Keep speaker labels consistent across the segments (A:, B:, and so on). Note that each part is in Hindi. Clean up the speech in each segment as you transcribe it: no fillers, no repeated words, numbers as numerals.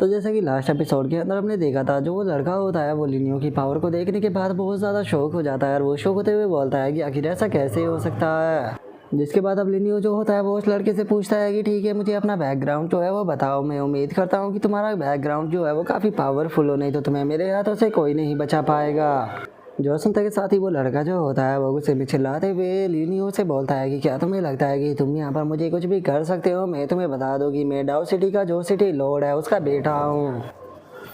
A: तो जैसा कि लास्ट एपिसोड के अंदर हमने देखा था, जो वो लड़का होता है वो लिनियो की पावर को देखने के बाद बहुत ज़्यादा शौक हो जाता है और वो शौक होते हुए बोलता है कि आखिर ऐसा कैसे हो सकता है। जिसके बाद अब लिनियो जो होता है वो उस लड़के से पूछता है कि ठीक है, मुझे अपना बैकग्राउंड जो है वो बताओ। मैं उम्मीद करता हूँ कि तुम्हारा बैकग्राउंड जो है वो काफ़ी पावरफुल हो, नहीं तो तुम्हें मेरे हाथों से कोई नहीं बचा पाएगा। जो सुनते के साथ ही वो लड़का जो होता है वो गुस्से में चिल्लाते हुए लिनियो से बोलता है कि क्या तुम्हें लगता है कि तुम यहाँ पर मुझे कुछ भी कर सकते हो? मैं तुम्हें बता दूँ कि मैं डाउ सिटी का जो सिटी लॉर्ड है उसका बेटा हूँ।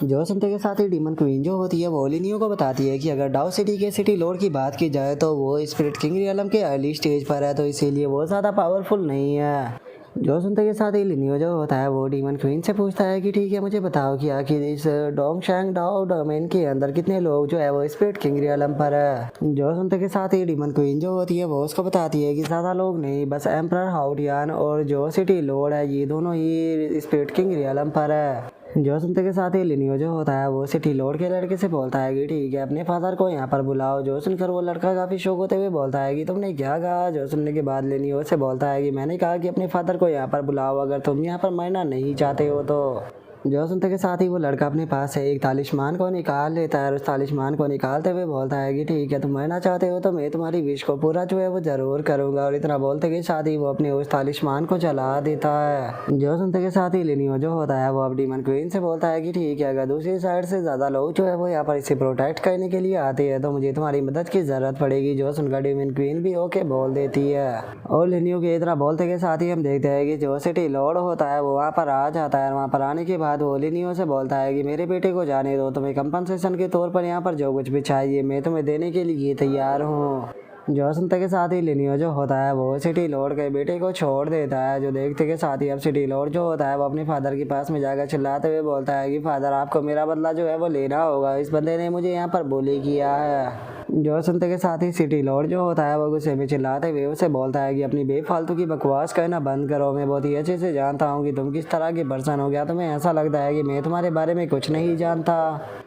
A: जो सुनते के साथ ही डीमन क्वीन जो होती है वो लिनियो को बताती है कि अगर डाउ सिटी के सिटी लॉर्ड की बात की जाए तो वो स्पिरिट किंग रियलम के अर्ली स्टेज पर है, तो इसीलिए वो ज़्यादा पावरफुल नहीं है। जो सुनते के साथ ही लिनियो जो होता है वो डीमन क्वीन से पूछता है कि ठीक है, मुझे बताओ कि आखिर इस डोंग शैंग डाओ डोमेन के अंदर कितने लोग जो है वो स्पिरिट किंग रियलम पर है। जो सुनते के साथ ही डीमन क्वीन जो होती है वो उसको बताती है कि ज़्यादा लोग नहीं, बस एम्परर हाउडियन और जो सिटी लॉर्ड है ये दोनों ही स्पिरिट किंग रियलम पर है। जो सुनते के साथ ही लिनियो जो होता है वो सिटी लॉर्ड के लड़के से बोलता है कि ठीक है, अपने फादर को यहाँ पर बुलाओ। जो सुनकर वो लड़का काफ़ी शौक होते हुए बोलता है कि तुमने क्या कहा? जो सुनने के बाद लिनियो से बोलता है कि मैंने कहा कि अपने फादर को यहाँ पर बुलाओ, अगर तुम यहाँ पर मरना नहीं चाहते हो तो। जो सुनते के साथ ही वो लड़का अपने पास से एक तालिस्मान को निकाल लेता है और उस तालिस्मान को निकालते हुए बोलता है कि ठीक है, तुम मरना चाहते हो तो मैं तुम्हारी विश को पूरा जो है वो ज़रूर करूँगा। और इतना बोलते के साथ ही वो अपने उस तालिस्मान को जला देता है। जो सुनते के साथ ही लिनियो जो होता है वो अब डीमन क्वीन से बोलता है कि ठीक है, अगर दूसरी साइड से ज़्यादा लोग जो है वो यहाँ पर इसे प्रोटेक्ट करने के लिए आते हैं तो मुझे तुम्हारी मदद की ज़रूरत पड़ेगी। जो सुनकर डीमन क्वीन भी ओके बोल देती है और लिनियो के इतना बोलते के साथ ही हम देखते हैं कि जो सिटी लॉर्ड होता है वो वहाँ पर आ जाता है। वहाँ पर आने के बाद वो लिनियो से बोलता है कि मेरे बेटे को जाने दो, तुम्हें कंपनसेशन के तौर पर यहाँ पर जो कुछ भी चाहिए मैं तुम्हें देने के लिए तैयार हूँ। जो सुनते के साथ ही लिनियो जो होता है वो सिटी लॉर्ड के बेटे को छोड़ देता है। जो देखते के साथ ही अब सिटी लॉर्ड जो होता है वो अपने फादर के पास में जाकर चिल्लाते हुए बोलता है कि फादर, आपको मेरा बदला जो है वो लेना होगा, इस बंदे ने मुझे यहाँ पर bully किया है। जो सुनते के साथ ही सिटी लॉर्ड जो होता है वो गुस्से में चिल्लाते हुए उसे बोलता है कि अपनी बेफालतू की बकवास करना बंद करो। मैं बहुत ही अच्छे से जानता हूँ कि तुम किस तरह के पर्सन हो गया, तुम्हें ऐसा लगता है कि मैं तुम्हारे बारे में कुछ नहीं जानता।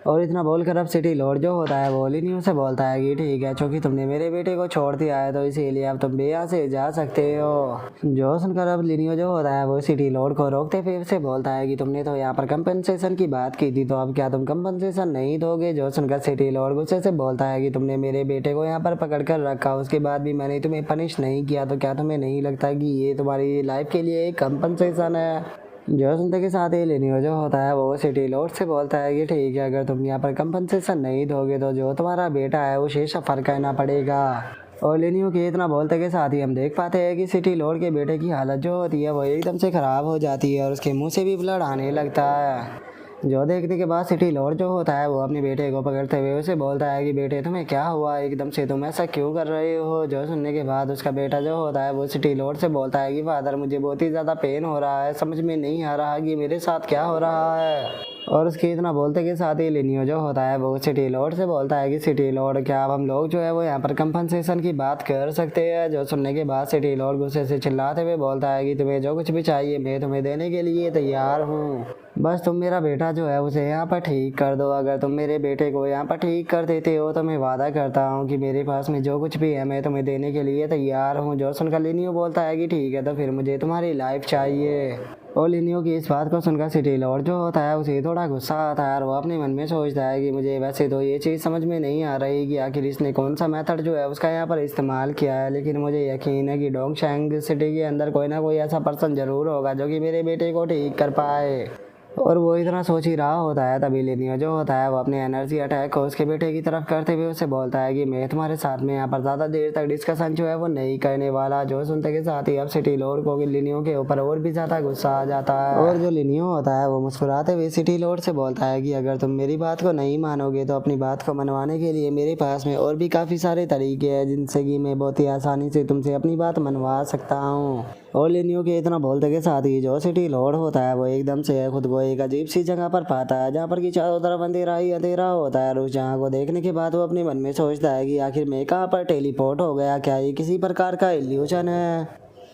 A: और इतना बोलकर अब सिटी लॉर्ड जो होता है वो लिनियो से बोलता है कि ठीक है, चूंकि तुमने मेरे बेटे को छोड़ दिया है तो इसीलिए अब तुम भी यहाँ से जा सकते हो। जो सुनकर अब लिनियो जो होता है वो सिटी लॉर्ड को रोकते हुए उसे बोलता है कि तुमने तो यहाँ पर कंपनसेशन की बात की थी, तो अब क्या तुम कंपनसेशन नहीं दोगे? जो सुनकर सिटी लॉर्ड गुस्से से बोलता है कि तुमने मेरे बेटे को यहाँ पर पकड़ कर रखा, उसके बाद भी मैंने तुम्हें पनिश नहीं किया, तो क्या तुम्हें नहीं लगता कि ये तुम्हारी लाइफ के लिए एक कंपनसेशन है? जो सुनते के साथ ही लिनियो जो होता है वो सिटी लॉर्ड से बोलता है कि ठीक है, अगर तुम यहाँ पर कंपनसेशन नहीं दोगे तो जो तुम्हारा बेटा है उसे सफ़र करना पड़ेगा। और लिनियो के इतना बोलते के साथ ही हम देख पाते हैं कि सिटी लॉर्ड के बेटे की हालत जो होती है वो एकदम से ख़राब हो जाती है और उसके मुंह से भी ब्लड आने लगता है। जो देखने के बाद सिटी लॉर्ड जो होता है वो अपने बेटे को पकड़ते हुए उसे बोलता है कि बेटे, तुम्हें क्या हुआ? एकदम से तुम ऐसा क्यों कर रहे हो? जो सुनने के बाद उसका बेटा जो होता है वो सिटी लॉर्ड से बोलता है कि फादर, मुझे बहुत ही ज़्यादा पेन हो रहा है, समझ में नहीं आ रहा कि मेरे साथ क्या हो रहा है। और उसके इतना बोलते के साथ ही लिनियो जो होता है वो सिटी लॉर्ड से बोलता है कि सिटी लॉर्ड, क्या अब हम लोग जो है वो यहाँ पर कंपनसेशन की बात कर सकते हैं? जो सुनने के बाद सिटी लॉर्ड गुस्से से चिल्लाते हुए बोलता है कि तुम्हें जो कुछ भी चाहिए मैं तुम्हें देने के लिए तैयार हूँ, बस तुम मेरा बेटा जो है उसे यहाँ पर ठीक कर दो। अगर तुम मेरे बेटे को यहाँ पर ठीक कर देते हो तो मैं वादा करता हूँ कि मेरे पास में जो कुछ भी है मैं तुम्हें देने के लिए तैयार हूँ। जो सुनकर लिनियो बोलता है कि ठीक है, तो फिर मुझे तुम्हारी लाइफ चाहिए। और लिनियो की इस बात को सुनकर सिटी लॉर्ड जो होता है उसे थोड़ा गुस्सा आता है और वो अपने मन में सोचता है कि मुझे वैसे तो ये चीज़ समझ में नहीं आ रही कि आखिर इसने कौन सा मेथड जो है उसका यहाँ पर इस्तेमाल किया है, लेकिन मुझे यकीन है कि डोंग शैंग सिटी के अंदर कोई ना कोई ऐसा पर्सन ज़रूर होगा जो कि मेरे बेटे को ठीक कर पाए। और वो इतना सोच ही रहा होता है तभी लिनियो जो होता है वो अपने एनर्जी अटैक को उसके बेटे की तरफ करते हुए उसे बोलता है कि मैं तुम्हारे साथ में यहाँ पर ज़्यादा देर तक डिस्कशन जो है वो नहीं करने वाला। जो सुनते के साथ ही अब सिटी लॉर्ड को लिनियो के ऊपर और भी ज़्यादा गुस्सा आ जाता है और जो लिनियो होता है वो मुस्कुराते हुए सिटी लॉर्ड से बोलता है कि अगर तुम मेरी बात को नहीं मानोगे तो अपनी बात को मनवाने के लिए मेरे पास में और भी काफ़ी सारे तरीके हैं जिनसे कि मैं बहुत ही आसानी से तुमसे अपनी बात मनवा सकता हूँ। और लिनियो के इतना बोलते के साथ ही जो सिटी लॉर्ड होता है वो एकदम से खुद को एक अजीब सी जगह पर पाता है जहाँ पर कि चारों तरफ अंधेरा ही अंधेरा होता है। और उस जगह को देखने के बाद वो अपने मन में सोचता है कि आखिर मैं कहाँ पर टेलीपोर्ट हो गया, क्या ये किसी प्रकार का इल्यूजन है?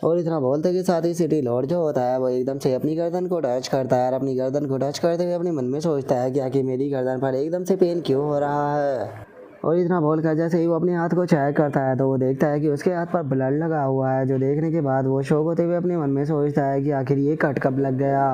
A: और इतना बोलते के साथ ही सिटी लॉर्ड जो होता है वो एकदम से अपनी गर्दन को टच करता है और अपनी गर्दन को टच करते हुए अपने मन में सोचता है कि आखिर मेरी गर्दन पर एकदम से पेन क्यों हो रहा है। और इतना बोलकर जैसे ही वो अपने हाथ को चेक करता है तो वो देखता है कि उसके हाथ पर ब्लड लगा हुआ है। जो देखने के बाद वो शौक होते हुए अपने मन में सोचता है कि आखिर ये कट कब लग गया।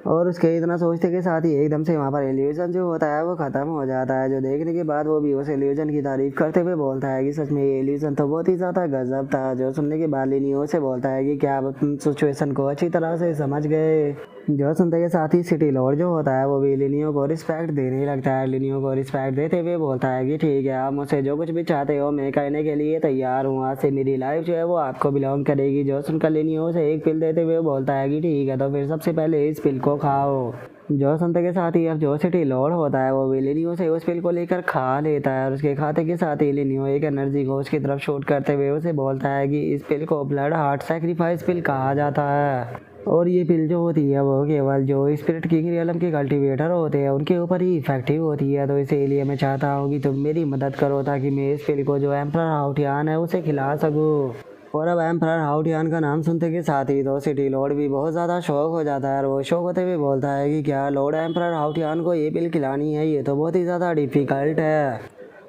A: और उसके इतना सोचते के साथ ही एकदम से वहाँ पर इल्यूजन जो होता है वो ख़त्म हो जाता है, जो देखने के बाद वो भी उस इल्यूजन की तारीफ करते हुए बोलता है कि सच में ये इल्यूजन तो बहुत ही ज़्यादा गजब था। जो सुनने के बाद लिनियो से बोलता है कि क्या आप सिचुएशन को अच्छी तरह से समझ गए। जो सुनते के साथ ही सिटी लॉर्ड जो होता है वो भी लिनियो को रिस्पेक्ट देने लगता है। लिनियो को रिस्पेक्ट देते हुए बोलता है कि ठीक है, आप मुझसे जो कुछ भी चाहते हो मैं करने के लिए तैयार हूँ। आज से मेरी लाइफ जो है वो आपको बिलोंग करेगी। जो सुनकर लिनियो से एक पिल देते हुए बोलता है कि ठीक है, तो फिर सबसे पहले इस पिल को खाओ। जो सुनते के साथ ही अब जो सिटी लॉर्ड होता है वो भी लिनियो से उस पिल को लेकर खा लेता है और उसके खाते के साथ ही लिनियो एक एनर्जी को उसकी तरफ शूट करते हुए उसे बोलता है कि इस पिल को ब्लड हार्ट सेक्रीफाइस पिल कहा जाता है। और ये पिल जो होती है वो केवल जो स्पिरिट किंग रियलम के कल्टीवेटर होते हैं उनके ऊपर ही इफेक्टिव होती है। तो इसीलिए मैं चाहता हूँ कि तुम मेरी मदद करो ताकि मैं इस पिल को जो एम्परर हाउटियान है उसे खिला सकूँ। और अब एम्परर हाउटियान का नाम सुनते के साथ ही तो सिटी लॉर्ड भी बहुत ज़्यादा शौक हो जाता है और वो शौक होते हुए बोलता है कि क्या लॉर्ड एम्परर हाउटियान को ये पिल खिलानी है, ये तो बहुत ही ज़्यादा डिफ़िकल्ट है।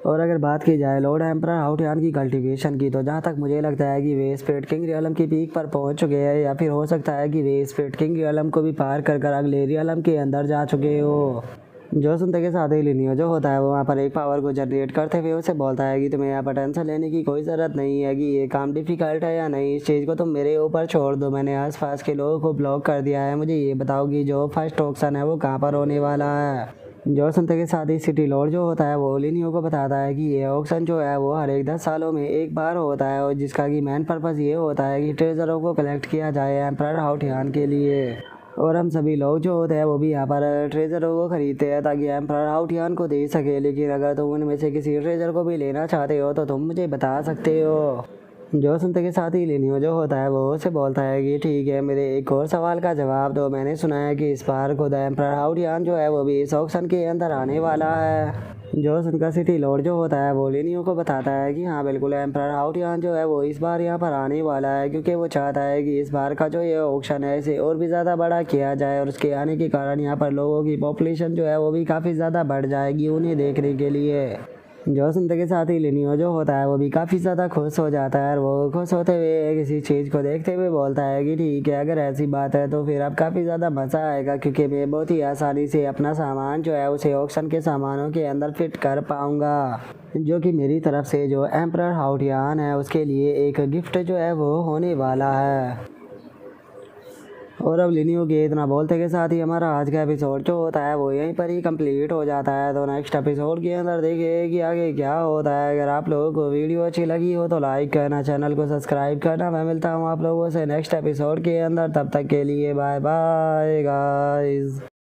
A: और अगर बात की जाए लॉर्ड एम्परर हाउटियान की कल्टीवेशन की, तो जहाँ तक मुझे लगता है कि वे स्पिरिट किंग रियलम की पीक पर पहुँच चुके हैं, या फिर हो सकता है कि वे स्पिरिट किंग रियलम को भी पार कर अगले रियलम के अंदर जा चुके हो। जो सुनते के साथ ही लिनियो जो होता है वो वहाँ पर एक पावर को जनरेट करते हुए उसे बोलता है कि तुम्हें यहाँ पर टेंशन लेने की कोई ज़रूरत नहीं है कि ये काम डिफ़िकल्ट है या नहीं। इस चीज़ को तुम मेरे ऊपर छोड़ दो। मैंने आसपास के लोगों को ब्लॉक कर दिया है। मुझे ये बताओ कि जो फर्स्ट ऑक्शन है वो कहाँ पर होने वाला है। जो सुनते के साथ ही सिटी लॉर्ड जो होता है वो लिनियो को बताता है कि ये ऑक्शन जो है वो हर एक 10 सालों में एक बार होता है और जिसका कि मेन पर्पज़ ये होता है कि ट्रेजरों को कलेक्ट किया जाए एम्परर हाउटियान के लिए। और हम सभी लोग जो होते हैं वो भी यहाँ पर ट्रेजरों को खरीदते हैं ताकि एम्परर हाउटियान को दे सके। लेकिन अगर तुम उनमें से किसी ट्रेजर को भी लेना चाहते हो तो तुम मुझे बता सकते हो। जो सुनते के साथ ही लिनियो जो होता है वो उसे बोलता है कि ठीक है, मेरे एक और सवाल का जवाब दो। मैंने सुना है कि इस बार खुद एम्परर हाउटियान जो है वो भी इस ऑक्शन के अंदर आने वाला है। जो सुनकर सिटी लॉर्ड जो होता है वो लिनियो को बताता है कि हाँ बिल्कुल, एम्परर हाउटियान जो है वो इस बार यहाँ पर आने वाला है, क्योंकि वो चाहता है कि इस बार का जो ये ऑक्शन है इसे और भी ज़्यादा बड़ा किया जाए और उसके आने के कारण यहाँ पर लोगों की पॉपुलेशन जो है वो भी काफ़ी ज़्यादा बढ़ जाएगी उन्हें देखने के लिए। जो सुनते के साथ ही लिनियो जो होता है वो भी काफ़ी ज़्यादा खुश हो जाता है और वो खुश होते हुए किसी चीज़ को देखते हुए बोलता है कि ठीक है, अगर ऐसी बात है तो फिर अब काफ़ी ज़्यादा मज़ा आएगा, क्योंकि मैं बहुत ही आसानी से अपना सामान जो है उसे ऑक्शन के सामानों के अंदर फिट कर पाऊँगा, जो कि मेरी तरफ से जो एम्परर हाउटियान है उसके लिए एक गिफ्ट जो है वो होने वाला है। और अब लिनियो के इतना बोलते के साथ ही हमारा आज का एपिसोड जो होता है वो यहीं पर ही कंप्लीट हो जाता है। तो नेक्स्ट एपिसोड के अंदर देखिए कि आगे क्या होता है। अगर आप लोगों को वीडियो अच्छी लगी हो तो लाइक करना, चैनल को सब्सक्राइब करना। मैं मिलता हूँ आप लोगों से नेक्स्ट एपिसोड के अंदर, तब तक के लिए बाय बाय गाइस।